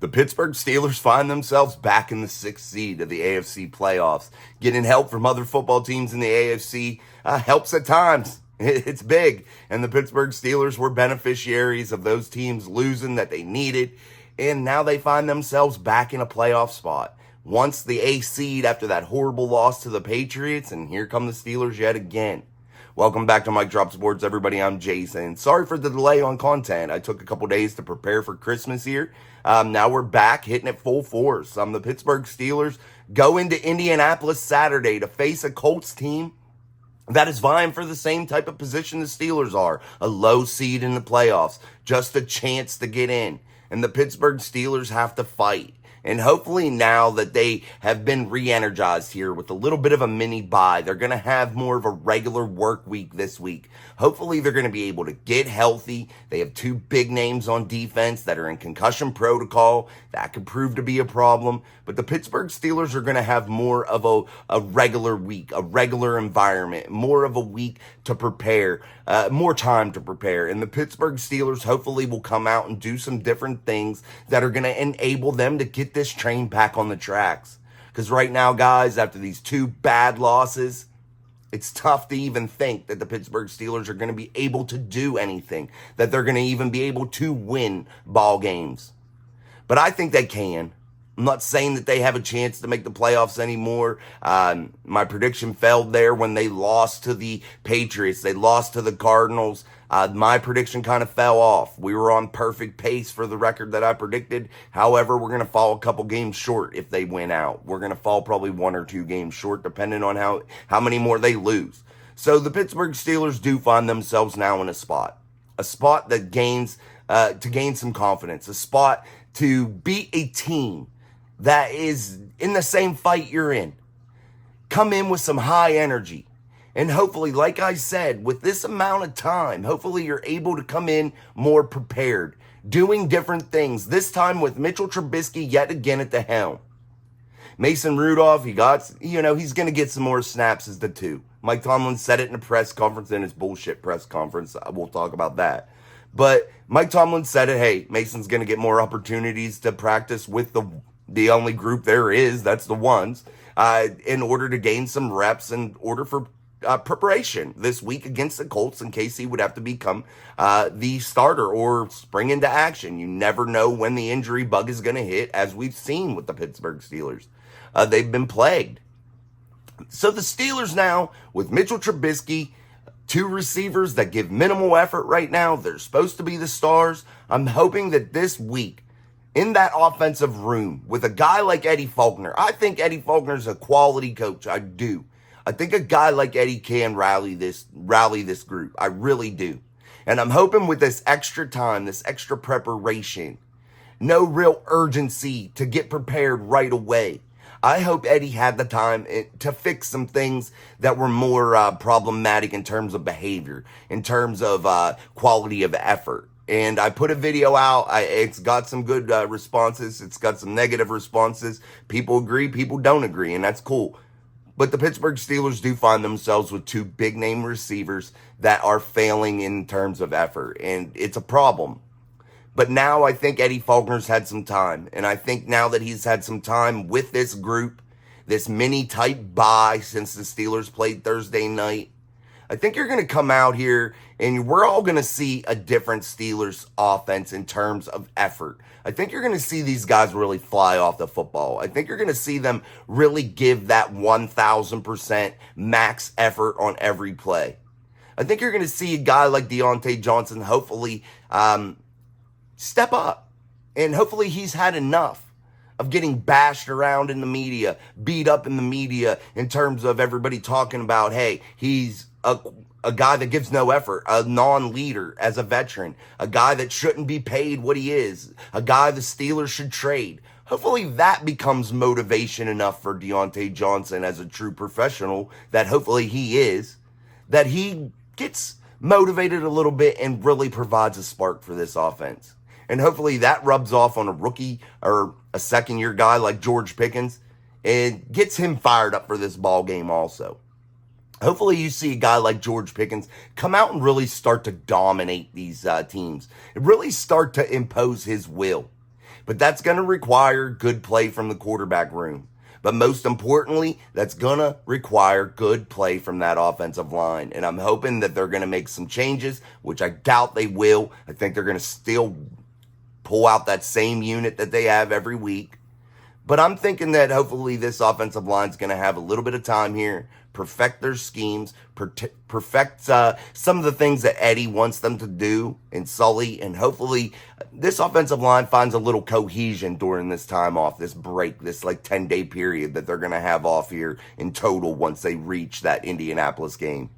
The Pittsburgh Steelers find themselves back in the 6th seed of the AFC playoffs. Getting help from other football teams in the AFC helps at times. It's big. And the Pittsburgh Steelers were beneficiaries of those teams losing that they needed. And now they find themselves back in a playoff spot. Once the A seed after that horrible loss to the Patriots, and here come the Steelers yet again. Welcome back to Mike Drop Sports, everybody. I'm Jason. Sorry for the delay on content. I took a couple days to prepare for Christmas here. Now we're back hitting it full force. The Pittsburgh Steelers go into Indianapolis Saturday to face a Colts team that is vying for the same type of position the Steelers are. A low seed in the playoffs. Just a chance to get in. And the Pittsburgh Steelers have to fight. And hopefully now that they have been re-energized here with a little bit of a mini bye, they're going to have more of a regular work week this week. Hopefully they're going to be able to get healthy. They have two big names on defense that are in concussion protocol. That could prove to be a problem. But the Pittsburgh Steelers are going to have more of a regular week, a regular environment, more of a week to prepare, more time to prepare. And the Pittsburgh Steelers hopefully will come out and do some different things that are going to enable them to get this train back on the tracks. Because right now, guys, after these two bad losses, it's tough to even think that the Pittsburgh Steelers are going to be able to do anything, that they're going to even be able to win ball games. But I think they can. I'm not saying that they have a chance to make the playoffs anymore. My prediction failed there when they lost to the Patriots. They lost to the Cardinals. My prediction kind of fell off. We were on perfect pace for the record that I predicted. However, we're going to fall a couple games short if they win out. We're going to fall probably 1 or 2 games short, depending on how many more they lose. So the Pittsburgh Steelers do find themselves now in a spot that gains to gain some confidence, a spot to beat a team that is in the same fight you're in. Come in with some high energy. And hopefully, like I said, with this amount of time, hopefully you're able to come in more prepared, doing different things, this time with Mitchell Trubisky yet again at the helm. Mason Rudolph, he's going to get some more snaps as the 2. Mike Tomlin said it in a press conference, in his bullshit press conference. We'll talk about that. But Mike Tomlin said it, hey, Mason's going to get more opportunities to practice with the only group there is, that's the ones, in order to gain some reps, in order for preparation this week against the Colts, in case he would have to become the starter or spring into action. You never know when the injury bug is going to hit, as we've seen with the Pittsburgh Steelers. They've been plagued. So the Steelers now, with Mitchell Trubisky, 2 receivers that give minimal effort right now, they're supposed to be the stars. I'm hoping that this week, in that offensive room, with a guy like Eddie Faulkner, I think Eddie Faulkner's a quality coach. I do. I think a guy like Eddie can rally this group. I really do. And I'm hoping with this extra time, this extra preparation, no real urgency to get prepared right away. I hope Eddie had the time to fix some things that were more problematic in terms of behavior, in terms of quality of effort. And I put a video out. It's got some good responses. It's got some negative responses. People agree, people don't agree, and that's cool. But the Pittsburgh Steelers do find themselves with 2 big-name receivers that are failing in terms of effort, and it's a problem. But now I think Eddie Faulkner's had some time, and I think now that he's had some time with this group, this mini-type bye since the Steelers played Thursday night, I think you're going to come out here and we're all going to see a different Steelers offense in terms of effort. I think you're going to see these guys really fly off the football. I think you're going to see them really give that 1,000% max effort on every play. I think you're going to see a guy like Deontay Johnson hopefully step up. And hopefully he's had enough of getting bashed around in the media, beat up in the media, in terms of everybody talking about, hey, he's a guy that gives no effort, a non-leader as a veteran, a guy that shouldn't be paid what he is, a guy the Steelers should trade. Hopefully that becomes motivation enough for Deontay Johnson as a true professional, that hopefully he is, that he gets motivated a little bit and really provides a spark for this offense. And hopefully that rubs off on a rookie or a second-year guy like George Pickens and gets him fired up for this ball game also. Hopefully you see a guy like George Pickens come out and really start to dominate these teams. And really start to impose his will. But that's going to require good play from the quarterback room. But most importantly, that's going to require good play from that offensive line. And I'm hoping that they're going to make some changes, which I doubt they will. I think they're going to still pull out that same unit that they have every week. But I'm thinking that hopefully this offensive line is going to have a little bit of time here, perfect their schemes, perfect some of the things that Eddie wants them to do and Sully. And hopefully this offensive line finds a little cohesion during this time off, this break, this like 10-day period that they're going to have off here in total once they reach that Indianapolis game.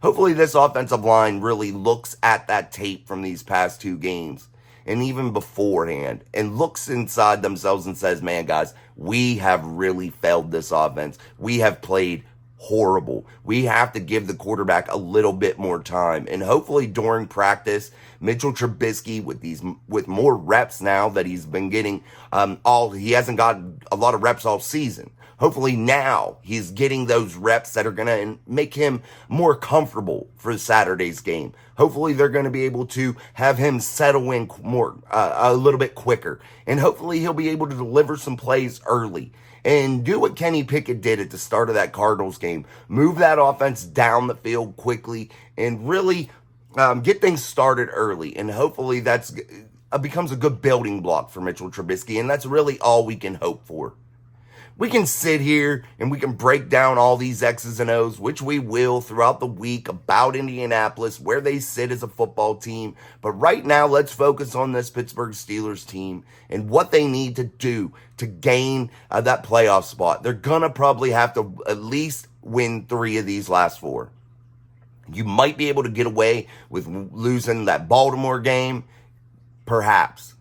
Hopefully this offensive line really looks at that tape from these past two games and even beforehand, and looks inside themselves and says, man, guys, we have really failed this offense. We have played horrible. We have to give the quarterback a little bit more time. And hopefully during practice, Mitchell Trubisky with more reps now that he's been getting, he hasn't got a lot of reps all season. Hopefully now he's getting those reps that are going to make him more comfortable for Saturday's game. Hopefully they're going to be able to have him settle in more, a little bit quicker. And hopefully he'll be able to deliver some plays early. And do what Kenny Pickett did at the start of that Cardinals game. Move that offense down the field quickly and really get things started early. And hopefully that's becomes a good building block for Mitchell Trubisky. And that's really all we can hope for. We can sit here and we can break down all these X's and O's, which we will throughout the week, about Indianapolis, where they sit as a football team. But right now, let's focus on this Pittsburgh Steelers team and what they need to do to gain that playoff spot. They're going to probably have to at least win 3 of these last 4. You might be able to get away with losing that Baltimore game, perhaps.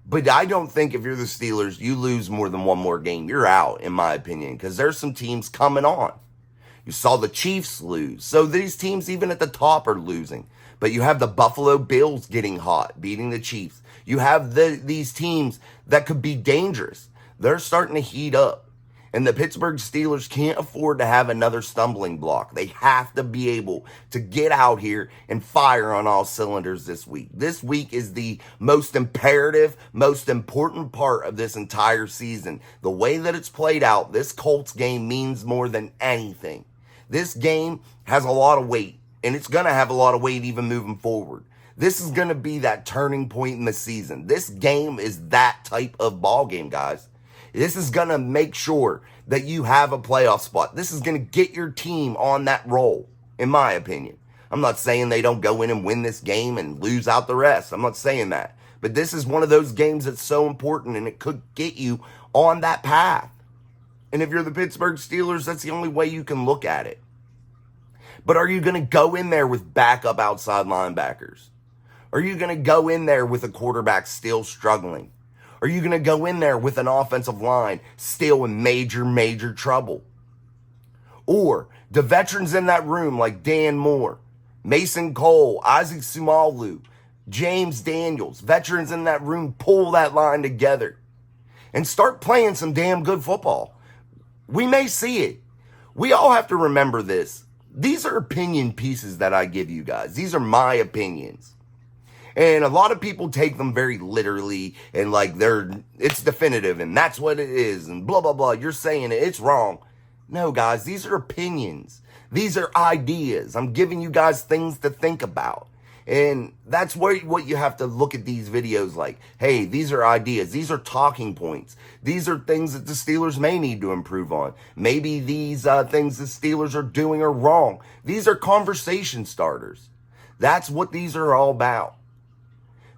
But I don't think if you're the Steelers, you lose more than one more game, you're out, in my opinion, because there's some teams coming on. You saw the Chiefs lose. So these teams, even at the top, are losing. But you have the Buffalo Bills getting hot, beating the Chiefs. You have these teams that could be dangerous. They're starting to heat up. And the Pittsburgh Steelers can't afford to have another stumbling block. They have to be able to get out here and fire on all cylinders this week. This week is the most imperative, most important part of this entire season. The way that it's played out, this Colts game means more than anything. This game has a lot of weight, and it's going to have a lot of weight even moving forward. This is going to be that turning point in the season. This game is that type of ball game, guys. This is going to make sure that you have a playoff spot. This is going to get your team on that roll, in my opinion. I'm not saying they don't go in and win this game and lose out the rest. I'm not saying that. But this is one of those games that's so important, and it could get you on that path. And if you're the Pittsburgh Steelers, that's the only way you can look at it. But are you going to go in there with backup outside linebackers? Are you going to go in there with a quarterback still struggling? Are you going to go in there with an offensive line still in major, major trouble? Or the veterans in that room like Dan Moore, Mason Cole, Isaac Sumalu, James Daniels, veterans in that room, pull that line together and start playing some damn good football. We may see it. We all have to remember this. These are opinion pieces that I give you guys. These are my opinions. And a lot of people take them very literally and like it's definitive and that's what it is and blah, blah, blah. You're saying it's wrong. No, guys, these are opinions. These are ideas. I'm giving you guys things to think about. And that's what you have to look at these videos like. Hey, these are ideas. These are talking points. These are things that the Steelers may need to improve on. Maybe these things the Steelers are doing are wrong. These are conversation starters. That's what these are all about.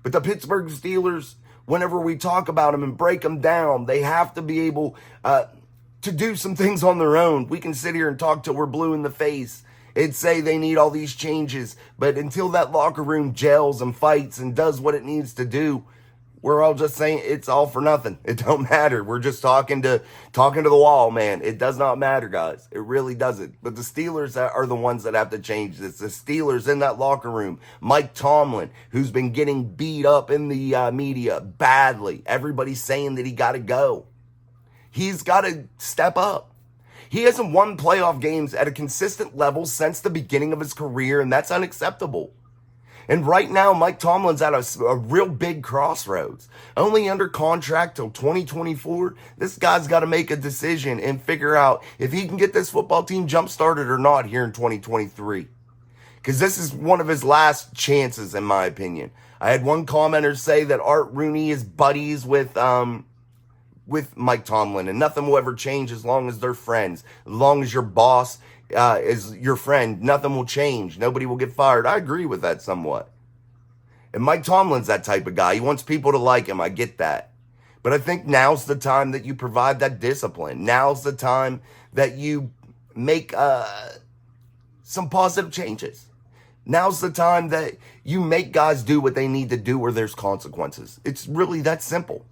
But the Pittsburgh Steelers, whenever we talk about them and break them down, they have to be able to do some things on their own. We can sit here and talk till we're blue in the face and say they need all these changes. But until that locker room gels and fights and does what it needs to do, we're all just saying it's all for nothing. It don't matter. We're just talking to the wall, man. It does not matter, guys. It really doesn't. But the Steelers are the ones that have to change this. The Steelers in that locker room. Mike Tomlin, who's been getting beat up in the media badly. Everybody's saying that he got to go. He's got to step up. He hasn't won playoff games at a consistent level since the beginning of his career, and that's unacceptable. And right now, Mike Tomlin's at a real big crossroads. Only under contract till 2024. This guy's got to make a decision and figure out if he can get this football team jump-started or not here in 2023. Because this is one of his last chances, in my opinion. I had one commenter say that Art Rooney is buddies with Mike Tomlin, and nothing will ever change as long as they're friends. As long as your boss is your friend, nothing will change. Nobody will get fired. I agree with that somewhat. And Mike Tomlin's that type of guy. He wants people to like him. I get that. But I think now's the time that you provide that discipline. Now's the time that you make some positive changes. Now's the time that you make guys do what they need to do where there's consequences. It's really that simple.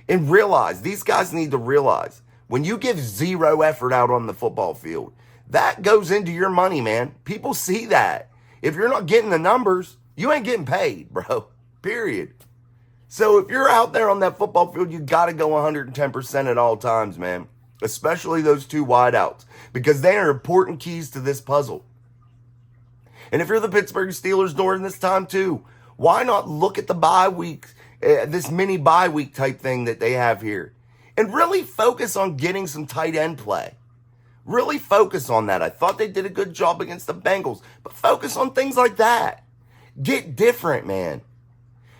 And realize, these guys need to realize, when you give zero effort out on the football field, that goes into your money, man. People see that. If you're not getting the numbers, you ain't getting paid, bro. Period. So if you're out there on that football field, you got to go 110% at all times, man. Especially those two wideouts, because they are important keys to this puzzle. And if you're the Pittsburgh Steelers during this time too, why not look at the bye week, this mini bye week type thing that they have here, and really focus on getting some tight end play. Really focus on that. I thought they did a good job against the Bengals, but focus on things like that. Get different, man.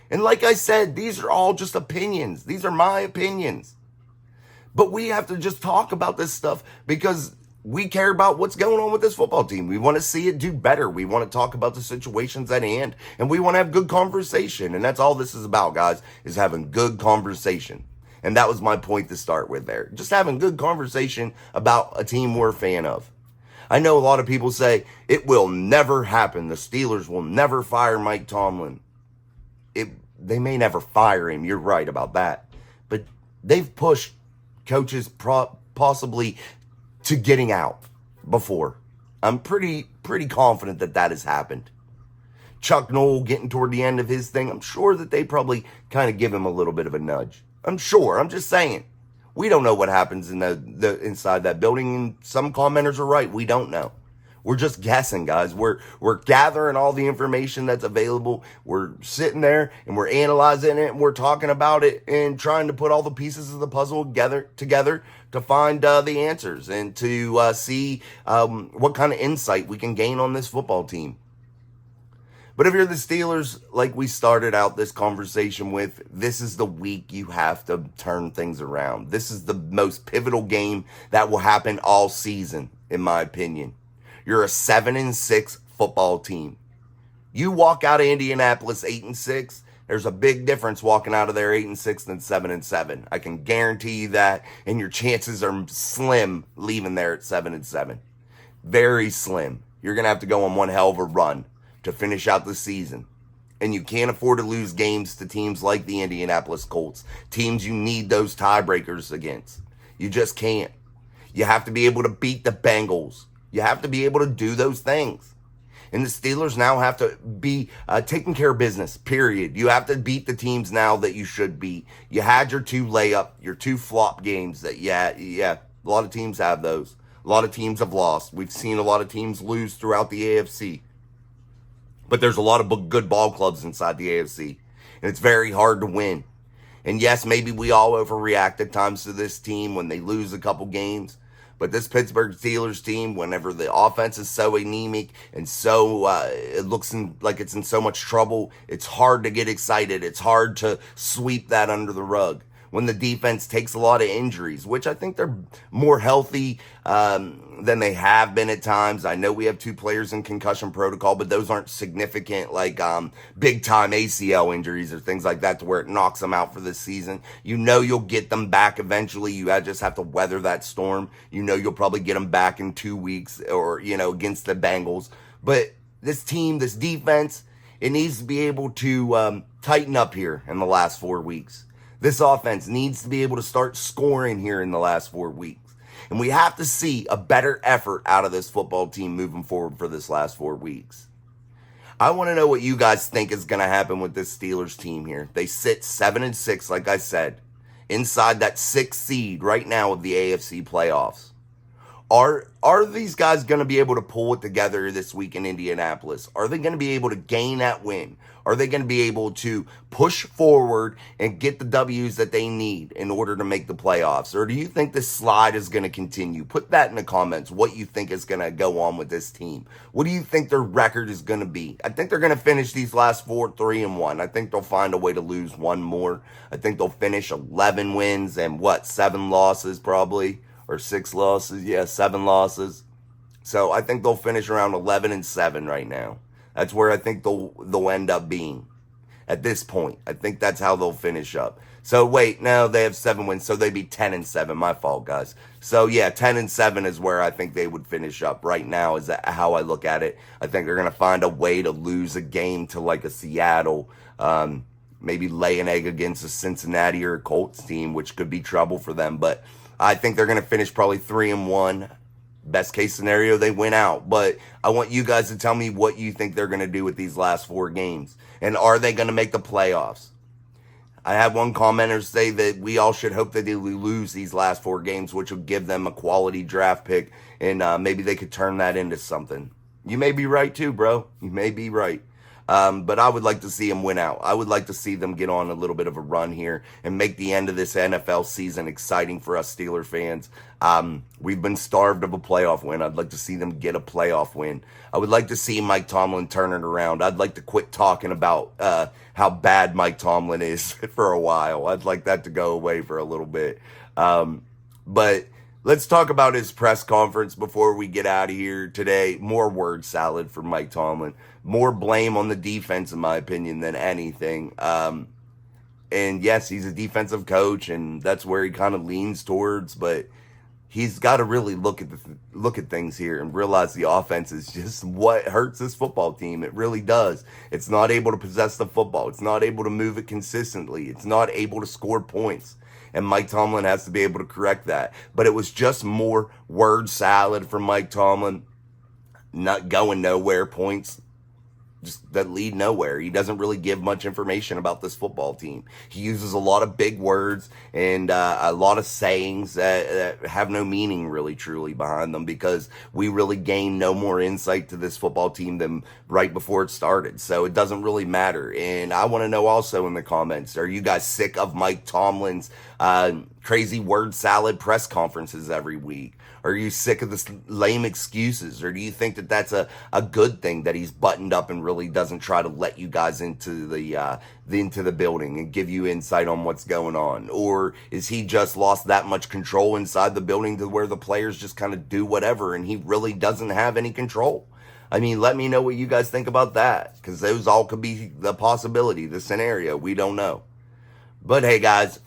And like I said, these are all just opinions. These are my opinions. But we have to just talk about this stuff because we care about what's going on with this football team. We want to see it do better. We want to talk about the situations at hand, and we want to have good conversation. And that's all this is about, guys, is having good conversation. And that was my point to start with there. Just having good conversation about a team we're a fan of. I know a lot of people say it will never happen. The Steelers will never fire Mike Tomlin. They may never fire him. You're right about that. But they've pushed coaches possibly to getting out before. I'm pretty confident that has happened. Chuck Noll getting toward the end of his thing, I'm sure that they probably kind of give him a little bit of a nudge. I'm sure. I'm just saying. We don't know what happens in the inside that building, and some commenters are right. We don't know. We're just guessing, guys. We're gathering all the information that's available. We're sitting there and we're analyzing it and we're talking about it and trying to put all the pieces of the puzzle together to find the answers and to see what kind of insight we can gain on this football team. But if you're the Steelers, like we started out this conversation with, this is the week you have to turn things around. This is the most pivotal game that will happen all season, in my opinion. You're a 7-6 football team. You walk out of Indianapolis 8-6, there's a big difference walking out of there 8-6 than 7-7. I can guarantee you that, and your chances are slim leaving there at 7-7. Very slim. You're going to have to go on one hell of a run to finish out the season. And you can't afford to lose games to teams like the Indianapolis Colts, teams you need those tiebreakers against. You just can't. You have to be able to beat the Bengals. You have to be able to do those things. And the Steelers now have to be taking care of business, period. You have to beat the teams now that you should beat. You had your two your two flop games that, yeah, a lot of teams have those. A lot of teams have lost. We've seen a lot of teams lose throughout the AFC. But there's a lot of good ball clubs inside the AFC. And it's very hard to win. And yes, maybe we all overreact at times to this team when they lose a couple games. But this Pittsburgh Steelers team, whenever the offense is so anemic and so it looks like it's in so much trouble, it's hard to get excited. It's hard to sweep that under the rug. When the defense takes a lot of injuries, which I think they're more healthy than they have been at times. I know we have 2 players in concussion protocol, but those aren't significant like big-time ACL injuries or things like that to where it knocks them out for this season. You know you'll get them back eventually. You just have to weather that storm. You know you'll probably get them back in 2 weeks or, against the Bengals. But this team, this defense, it needs to be able to tighten up here in the last 4 weeks. This offense needs to be able to start scoring here in the last 4 weeks. And we have to see a better effort out of this football team moving forward for this last 4 weeks. I want to know what you guys think is going to happen with this Steelers team here. They sit 7-6, like I said, inside that 6th seed right now of the AFC playoffs. Are these guys going to be able to pull it together this week in Indianapolis? Are they going to be able to gain that win? Are they going to be able to push forward and get the W's that they need in order to make the playoffs? Or do you think this slide is going to continue? Put that in the comments, what you think is going to go on with this team. What do you think their record is going to be? I think they're going to finish these last 4 3-1. I think they'll find a way to lose one more. I think they'll finish 11 wins and 7 losses probably, or 6 losses. Yeah, 7 losses. So I think they'll finish around 11-7 right now. That's where I think they'll end up being at this point. I think that's how they'll finish up. So wait, no, they have 7 wins, so they'd be 10-7. My fault, guys. So yeah, 10-7 is where I think they would finish up right now. Is that how I look at it? I think they're gonna find a way to lose a game to like a Seattle, maybe lay an egg against a Cincinnati or a Colts team, which could be trouble for them. But I think they're gonna finish probably 3-1. Best case scenario, they win out. But I want you guys to tell me what you think they're going to do with these last 4 games. And are they going to make the playoffs? I had one commenter say that we all should hope that they lose these last 4 games, which would give them a quality draft pick. And maybe they could turn that into something. You may be right too, bro. You may be right. But I would like to see them win out. I would like to see them get on a little bit of a run here and make the end of this NFL season exciting for us Steeler fans. We've been starved of a playoff win. I'd like to see them get a playoff win. I would like to see Mike Tomlin turn it around. I'd like to quit talking about how bad Mike Tomlin is for a while. I'd like that to go away for a little bit. But let's talk about his press conference before we get out of here today. More word salad for Mike Tomlin. More blame on the defense, in my opinion, than anything. And yes, he's a defensive coach, and that's where he kind of leans towards. But he's got to really look at things here and realize the offense is just what hurts this football team. It really does. It's not able to possess the football. It's not able to move it consistently. It's not able to score points. And Mike Tomlin has to be able to correct that. But it was just more word salad from Mike Tomlin. Not going nowhere, points just that lead nowhere. He doesn't really give much information about this football team. He uses a lot of big words and a lot of sayings that have no meaning really truly behind them, because we really gain no more insight to this football team than right before it started. So it doesn't really matter. And I want to know also in the comments, are you guys sick of Mike Tomlin's crazy word salad press conferences every week? Are you sick of this lame excuses? Or do you think that that's a good thing, that he's buttoned up and really doesn't try to let you guys into the building and give you insight on what's going on? Or is he just lost that much control inside the building to where the players just kind of do whatever and he really doesn't have any control? I mean, let me know what you guys think about that, because those all could be the possibility, the scenario. We don't know. But hey, guys,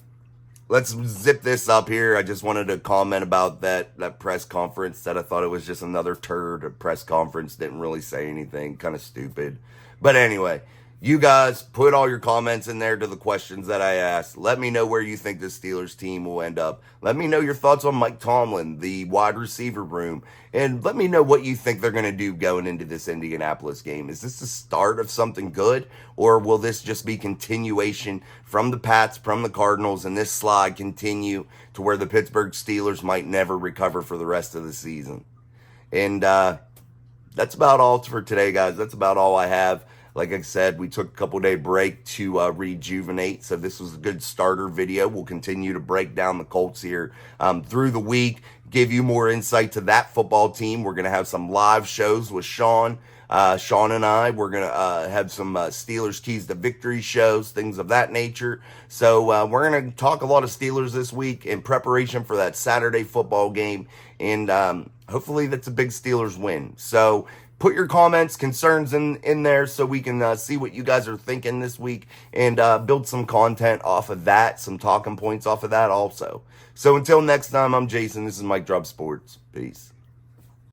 let's zip this up here. I just wanted to comment about that press conference, that I thought it was just another turd. A press conference, didn't really say anything, kind of stupid. But anyway, you guys put all your comments in there to the questions that I asked. Let me know where you think the Steelers team will end up. Let me know your thoughts on Mike Tomlin, the wide receiver room, and let me know what you think they're going to do going into this Indianapolis game. Is this the start of something good, or will this just be continuation from the Pats, from the Cardinals, and this slide continue to where the Pittsburgh Steelers might never recover for the rest of the season? And that's about all for today, guys. That's about all I have. Like I said, we took a couple-day break to rejuvenate, so this was a good starter video. We'll continue to break down the Colts here through the week, give you more insight to that football team. We're going to have some live shows with Sean. Sean and I, we're going to have some Steelers Keys to Victory shows, things of that nature. So we're going to talk a lot of Steelers this week in preparation for that Saturday football game, and hopefully that's a big Steelers win. So put your comments, concerns in there so we can see what you guys are thinking this week and build some content off of that, some talking points off of that also. So until next time, I'm Jason. This is Mike Drop Sports. Peace.